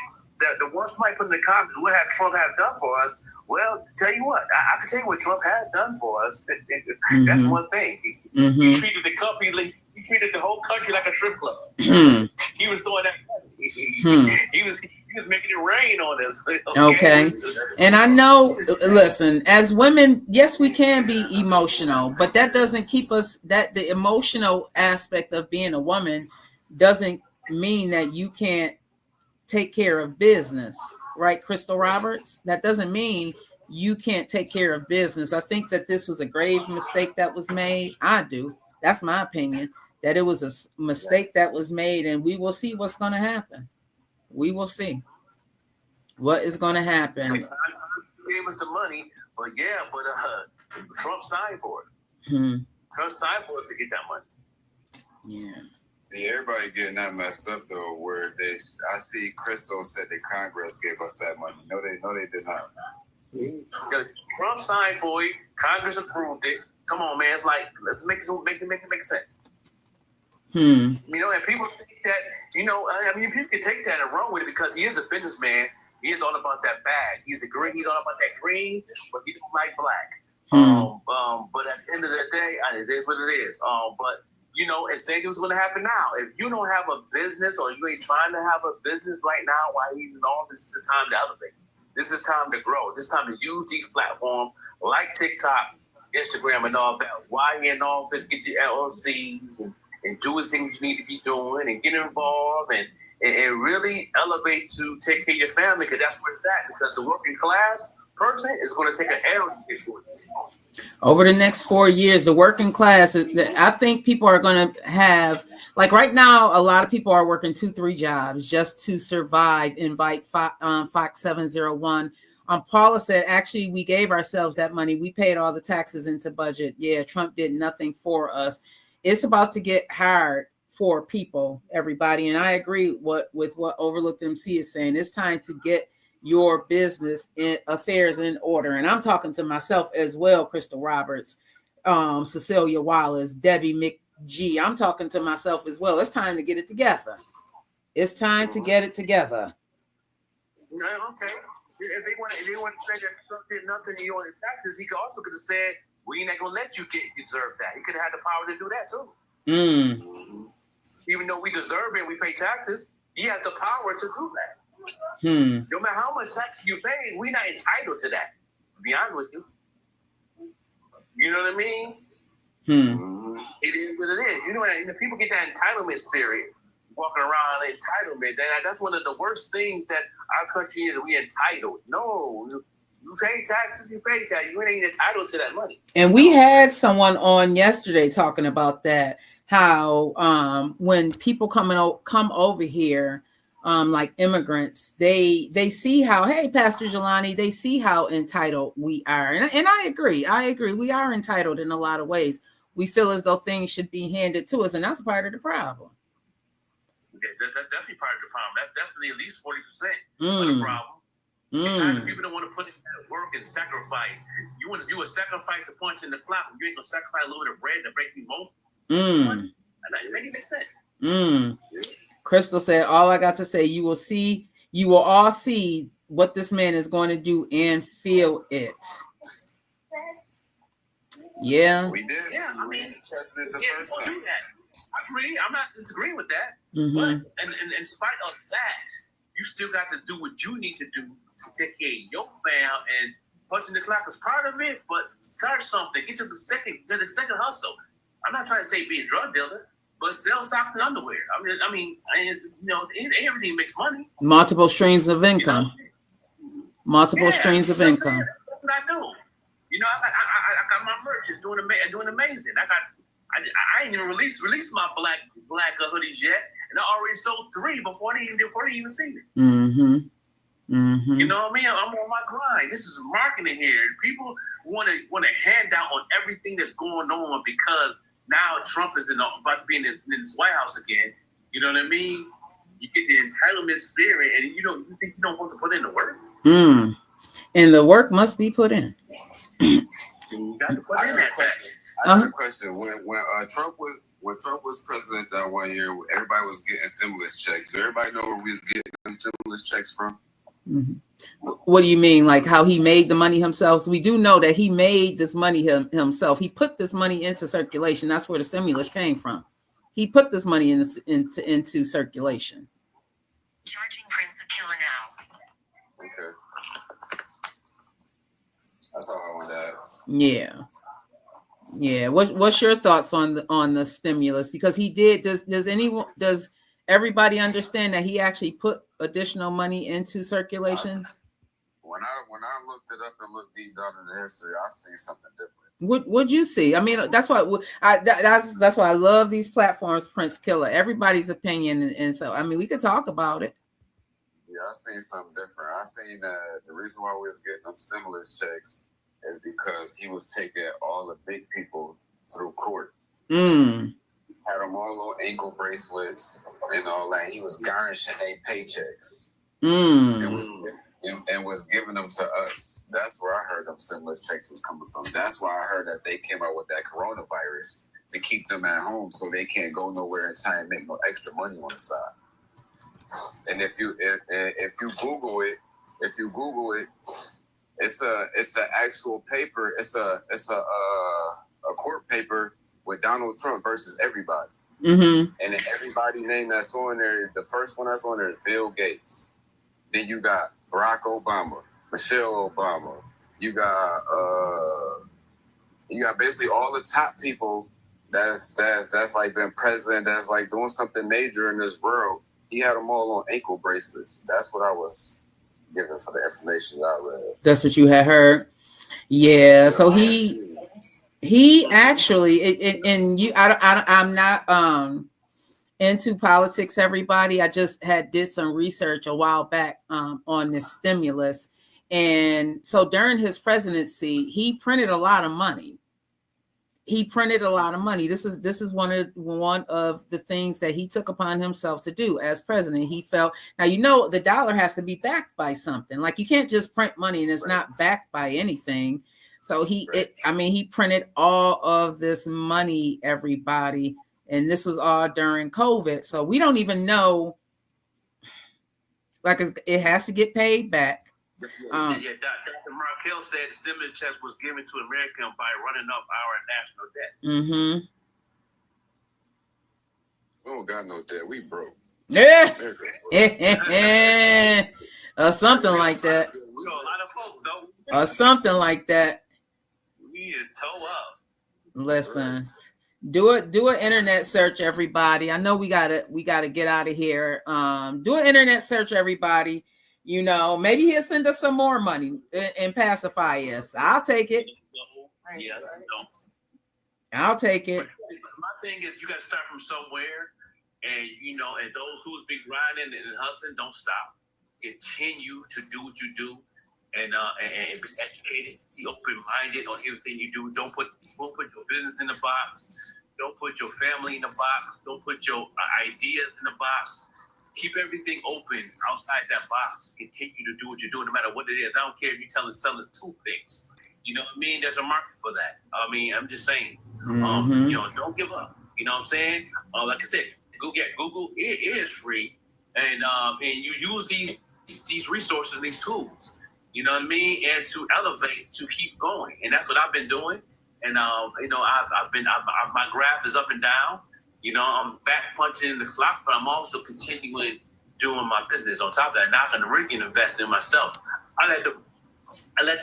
[SPEAKER 2] the one somebody put in the comments, what have Trump have done for us? Well, tell you what, I can tell you what Trump has done for us.
[SPEAKER 1] Mm-hmm.
[SPEAKER 2] That's one thing.
[SPEAKER 1] Mm-hmm.
[SPEAKER 2] He treated the company, he treated the whole country like a strip club.
[SPEAKER 1] Mm-hmm.
[SPEAKER 2] He was throwing that. He was making it rain on us.
[SPEAKER 1] Okay. And I know, listen, as women, yes, we can be emotional, but that doesn't keep us, that the emotional aspect of being a woman doesn't mean that you can't take care of business, right, Crystal Roberts? That doesn't mean you can't take care of business. I think that this was a grave mistake that was made. I do. That's my opinion, that it was a mistake that was made, and we will see what's going to happen. We will see what is going to happen.
[SPEAKER 2] So, gave us the money, but Trump signed for it. Trump signed for us to get that money.
[SPEAKER 1] Yeah.
[SPEAKER 4] Yeah, everybody getting that messed up though. Where I see Crystal said that Congress gave us that money. No, they did not.
[SPEAKER 2] Trump signed for it. Congress approved it. Come on, man. It's like, let's make it make sense. And people think that, people can take that and run with it because he is a businessman. He is all about that bag. He's all about that green, but he don't like black. But at the end of the day, it is what it is. And saying what's going to happen now. If you don't have a business or you ain't trying to have a business right now while he's in office, this is the time to elevate. This is time to grow. This is time to use these platforms like TikTok, Instagram, and all that. While you're in office, get your LLCs and do the things you need to be doing and get involved and really elevate to take care of your family, because that's where it's at. Because the working class person is going to take an L for it.
[SPEAKER 1] Over the next 4 years, the working class, I think people are going to have, like right now, a lot of people are working 2-3 jobs just to survive. Invite Fox 701. Paula said, actually, we gave ourselves that money. We paid all the taxes into budget. Yeah, Trump did nothing for us. It's about to get hard for people, everybody. And I agree with what Overlooked MC is saying. It's time to get your business affairs in order. And I'm talking to myself as well, Crystal Roberts, Cecilia Wallace, Debbie McGee. I'm talking to myself as well. It's time to get it together. It's time to get it together.
[SPEAKER 2] Okay. If they want to say that Trump did nothing in your taxes, he could have said, we ain't going to let you deserve that. He could have had the power to do that too. Even though we deserve it and we pay taxes, he has the power to do that. No matter how much tax you pay, we're not entitled to that. To be honest with you. You know what I mean? It is what it is. You know, and the people get that entitlement spirit, walking around entitlement. That's one of the worst things that our country is. We entitled. No, you pay taxes. You pay taxes. You ain't entitled to that money.
[SPEAKER 1] And we had someone on yesterday talking about that. How when people come over here, like immigrants, they see how, hey, Pastor Jelani, they see how entitled we are, and I agree. We are entitled in a lot of ways. We feel as though things should be handed to us, and that's part of the problem.
[SPEAKER 2] Yes, that's definitely part of the problem. That's definitely at least 40% of the problem. Entitled people don't want to put in that work and sacrifice. You want to do a sacrifice to punch in the clock. You ain't gonna sacrifice a little bit of bread to break me more. That make sense.
[SPEAKER 1] Crystal said, all I got to say, you will all see what this man is going to do and feel it. Yeah.
[SPEAKER 4] We did.
[SPEAKER 2] Yeah, I mean,
[SPEAKER 4] tested it the first
[SPEAKER 2] we'll
[SPEAKER 4] time.
[SPEAKER 2] do that. I agree. I'm not disagreeing with that.
[SPEAKER 1] Mm-hmm.
[SPEAKER 2] But in spite of that, you still got to do what you need to do to take care of your fam, and punching the clock is part of it, but start something. Get to the second hustle. I'm not trying to say be a drug dealer, but sell socks and underwear. I mean, everything makes money.
[SPEAKER 1] Multiple streams of income. Multiple streams of income.
[SPEAKER 2] That's what I do. You know, I got my merch. It's doing amazing. I ain't even released my black hoodies yet, and I already sold 3 before they even seen it. You know what I mean? I'm on my grind. This is marketing here. People want to hand out on everything that's going on because now Trump is about to be in his White House again. You know what I mean? You get the entitlement spirit, and you think you don't want to put in the work.
[SPEAKER 1] And the work must be put in.
[SPEAKER 2] You got to put in that question.
[SPEAKER 4] I got a question. When Trump was president that 1 year, everybody was getting stimulus checks. Do everybody know where we was getting them stimulus checks from?
[SPEAKER 1] What do you mean? Like how he made the money himself? So we do know that he made this money himself. He put this money into circulation. That's where the stimulus came from. He put this money into circulation.
[SPEAKER 8] Charging Prince Aquila now.
[SPEAKER 4] Okay. That's all I wanted to ask.
[SPEAKER 1] Yeah. What's your thoughts on the stimulus? Because he did. Does everybody understand that he actually put additional money into circulation?
[SPEAKER 4] When I looked it up and looked deep down in the history, I see something different.
[SPEAKER 1] What'd you see? I mean, that's why that's why I love these platforms, Prince Killer. Everybody's opinion, and so I mean, we could talk about it.
[SPEAKER 4] Yeah, I seen something different. I seen that the reason why we was getting them stimulus checks is because he was taking all the big people through court. Had them all little ankle bracelets and all that. He was garnishing their paychecks and was giving them to us. That's where I heard them stimulus checks was coming from. That's why I heard that they came out with that coronavirus to keep them at home so they can't go nowhere and try and make no extra money on the side. And if you Google it, it's an actual paper. It's a court paper with Donald Trump versus everybody. And then everybody name that's on there, the first one that's on there is Bill Gates. Then you got Barack Obama, Michelle Obama. You got basically all the top people that's like been president, that's like doing something major in this world. He had them all on ankle bracelets. That's what I was given for the information that I read. That's
[SPEAKER 1] what you had heard. Yeah. So he actually, and you, I'm not into politics, everybody. I just did some research a while back on this stimulus. And so during his presidency, he printed a lot of money. This is one of the things that he took upon himself to do as president. He felt, now, the dollar has to be backed by something. Like you can't just print money and it's not backed by anything. So he printed all of this money, everybody. And this was all during COVID. So we don't even know, like it has to get paid back.
[SPEAKER 2] Dr. Markell said the stimulus checks was given to Americans by running up our national debt.
[SPEAKER 4] We don't got no debt. We broke.
[SPEAKER 1] Yeah. Or something like that.
[SPEAKER 2] We know a lot of folks though.
[SPEAKER 1] Or something like that.
[SPEAKER 2] We is toe up.
[SPEAKER 1] Listen, do an internet search, everybody. I know we gotta get out of here. Do an internet search, everybody. You know, maybe he'll send us some more money and pacify us. I'll take it.
[SPEAKER 2] Yes.
[SPEAKER 1] I'll take it.
[SPEAKER 2] My thing is, you got to start from somewhere, and you know, and those who's been grinding and hustling, don't stop. Continue to do what you do, and be educated, be open-minded on everything you do. Don't put your business in the box. Don't put your family in the box. Don't put your ideas in the box. Keep everything open outside that box. Continue to do what you're doing, no matter what it is. I don't care if you're telling sellers 2 things. You know what I mean? There's a market for that. I mean, I'm just saying. You know, don't give up. You know what I'm saying? Like I said, Google. It is free, and you use these resources, these tools. You know what I mean? And to elevate, to keep going, and that's what I've been doing. And you know, my graph is up and down. You know, I'm back punching in the clock, but I'm also continuing doing my business. On top of that, knocking the rig and investing in myself. I let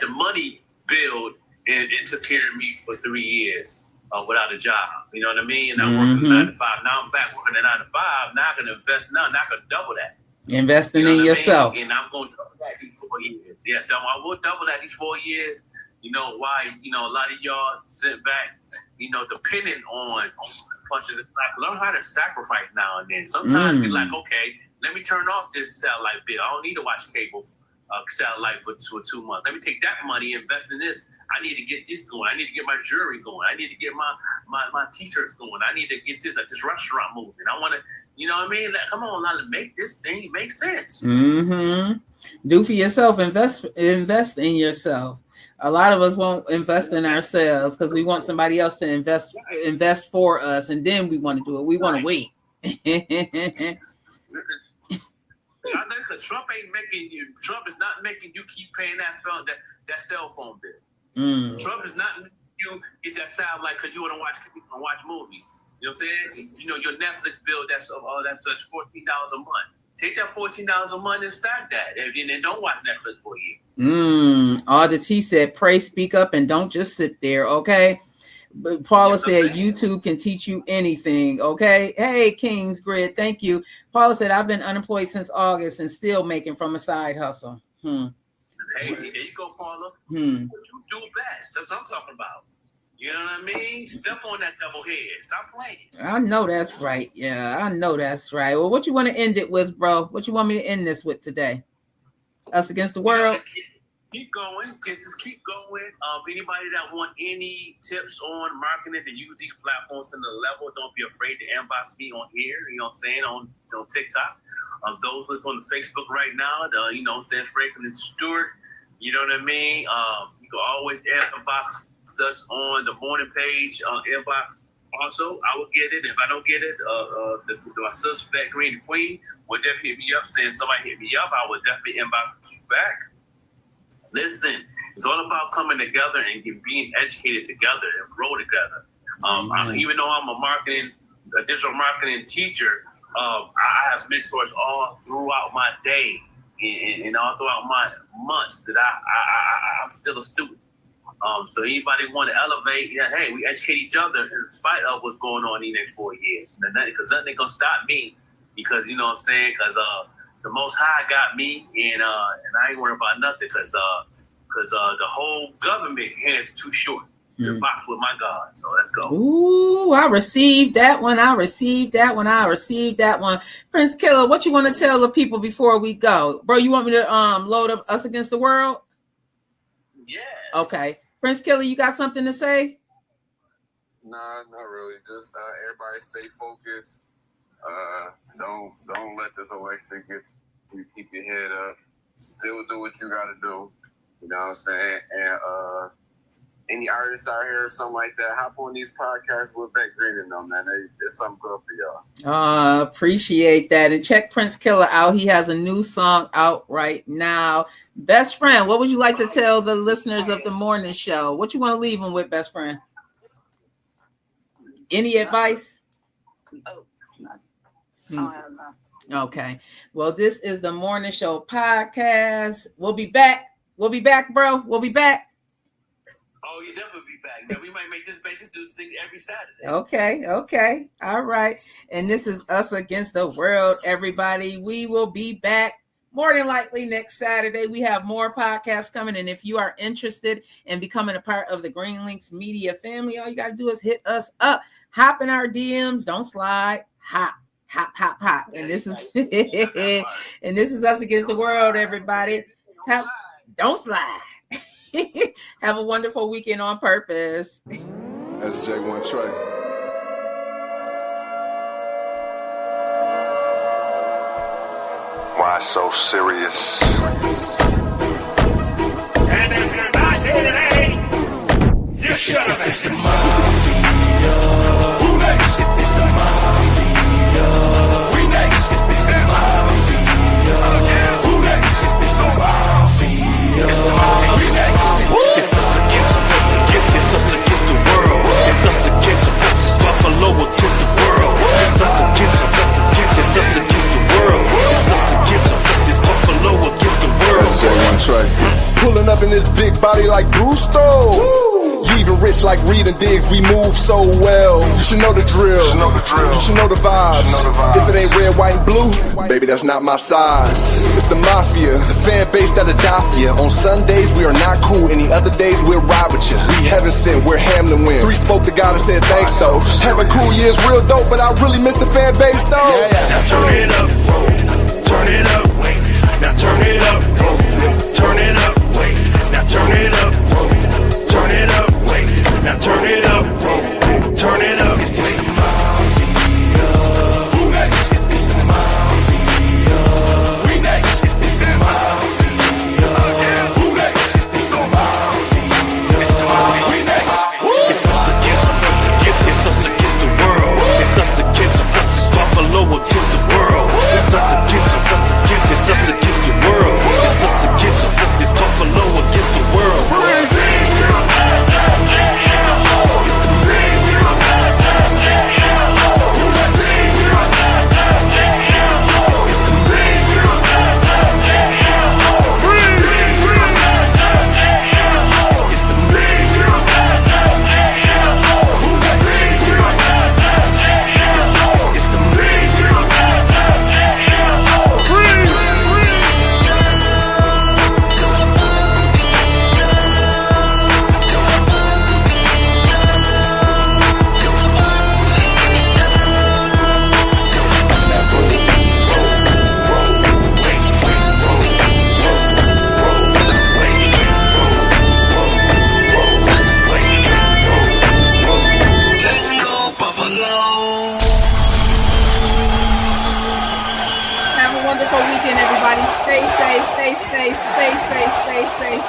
[SPEAKER 2] the money build, and it took care of me for 3 years without a job. You know what I mean? And I'm working 9 to 5. Now I'm back working at 9 to 5. Now I can invest now. Now I can double that.
[SPEAKER 1] Investing in yourself.
[SPEAKER 2] And I'm going to double that these 4 years. Yes, I will double that these 4 years. You know why? You know, a lot of y'all sit back, you know, depending on punching the clock. Learn how to sacrifice now and then. Sometimes be like, okay, let me turn off this satellite bill. I don't need to watch cable satellite for 2 months. Let me take that money, invest in this. I need to get this going. I need to get my jewelry going. I need to get my t-shirts going. I need to get this restaurant moving. I want to, you know what I mean? Like, come on, now, make this thing make sense.
[SPEAKER 1] Do for yourself. Invest in yourself. A lot of us won't invest in ourselves because we want somebody else to invest for us, and then we want to do it. We want to wait.
[SPEAKER 2] Because Trump is not making you keep paying that cell phone bill. Trump is not making you get that satellite because you want to watch movies. You know what I'm saying? You know, your Netflix bill, that's $14 a month. Take that $14 a month and start that, and then don't watch Netflix for a year.
[SPEAKER 1] Alder T said, pray, speak up, and don't just sit there, okay? But Paula said, YouTube can teach you anything, okay? Hey, King's Grid, thank you. Paula said, I've been unemployed since August and still making from a side hustle.
[SPEAKER 2] Hey, there you go, Paula. What you do best. That's what I'm talking about. You know what I mean? Step on that double head. Stop playing.
[SPEAKER 1] I know that's right. Yeah, I know that's right. Well, what you want to end it with, bro? What you want me to end this with today? Us Against the World?
[SPEAKER 2] Keep going. Just keep going. Anybody that want any tips on marketing to use these platforms in the level, don't be afraid to inbox me on here. You know what I'm saying? On TikTok. Those that's on Facebook right now, you know what I'm saying? Franklin Stewart. You know what I mean? You can always inbox us on the morning page inbox. Also, I will get it. If I don't get it, my suspect Green Queen will definitely hit me up saying somebody hit me up. I will definitely inbox you back. Listen, it's all about coming together and being educated together and grow together. Even though I'm a digital marketing teacher, I have mentors all throughout my day and all throughout my months that I'm still a student. So anybody want to elevate, hey, we educate each other in spite of what's going on in the next 4 years. Because nothing ain't going to stop me because, you know what I'm saying, because the Most High got me, and I ain't worried about nothing because the whole government hands too short. The box with my God. So let's go.
[SPEAKER 1] Ooh, I received that one. Prince Killer, what you want to tell the people before we go? Bro, you want me to load up Us Against the World?
[SPEAKER 2] Yes.
[SPEAKER 1] Okay. Prince Killer, you got something to say?
[SPEAKER 4] Nah, not really. Just everybody stay focused. Don't let this election get you. Keep your head up. Still do what you gotta do. You know what I'm saying? And any artists out here or something like that, hop on these podcasts with Beck Green and them, man. It's something good for y'all.
[SPEAKER 1] Appreciate that. And check Prince Killer out. He has a new song out right now. Best friend, what would you like to tell the listeners of the morning show? What you want to leave them with, best friend? Any advice?
[SPEAKER 3] Oh, I don't have none.
[SPEAKER 1] Okay. Well, this is the Morning Show podcast. We'll be back. We'll be back, bro. We'll be back.
[SPEAKER 2] Oh, you definitely be back. Man, we might make this do this thing every Saturday.
[SPEAKER 1] Okay. All right. And this is Us Against the World, everybody. We will be back more than likely next Saturday. We have more podcasts coming. And if you are interested in becoming a part of the Green Links Media family, all you got to do is hit us up. Hop in our DMs. Don't slide. Hop. And this is and this is Us Against the World, everybody. Don't slide. Have a wonderful weekend on purpose.
[SPEAKER 9] That's J1 Trey. Why so serious?
[SPEAKER 10] And if you're not here today, you should have been.
[SPEAKER 11] It's a mafia. Who next? It's a mafia. We next. It's a mafia. Who next? It's a mafia. We next. It's us against the world. It's us against Buffalo against the world. It's us against the world. It's us against it's Buffalo against the world.
[SPEAKER 9] That's J1 Trey. Pulling up in this big body like Gusto. Even rich like Reed and Diggs, we move so well. You should know the drill. You should know the vibes. If it ain't red, white, and blue, baby, that's not my size. It's the mafia, the fan base that'll die for you. On Sundays, we are not cool. Any other days, we'll ride with you. We heaven sent, we're Hamlin win. 3 spoke to God and said thanks, though. Having cool years real dope, but I really miss the fan base, though.
[SPEAKER 11] Now turn it up. Turn it up. Now turn it up. Turn it up. Now turn it up. Turn it up. Now turn it up, turn it up. It's a mafia. Who next? It's a mafia. We next. It's a mafia. Who next? It's a mafia. We next. It's us against the world. It's us against Buffalo against the world. It's us against the world. It's us against it's Buffalo against the world.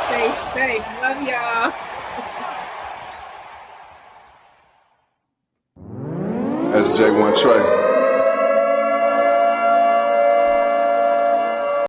[SPEAKER 1] Stay safe. Love y'all.
[SPEAKER 9] That's J1 Trey.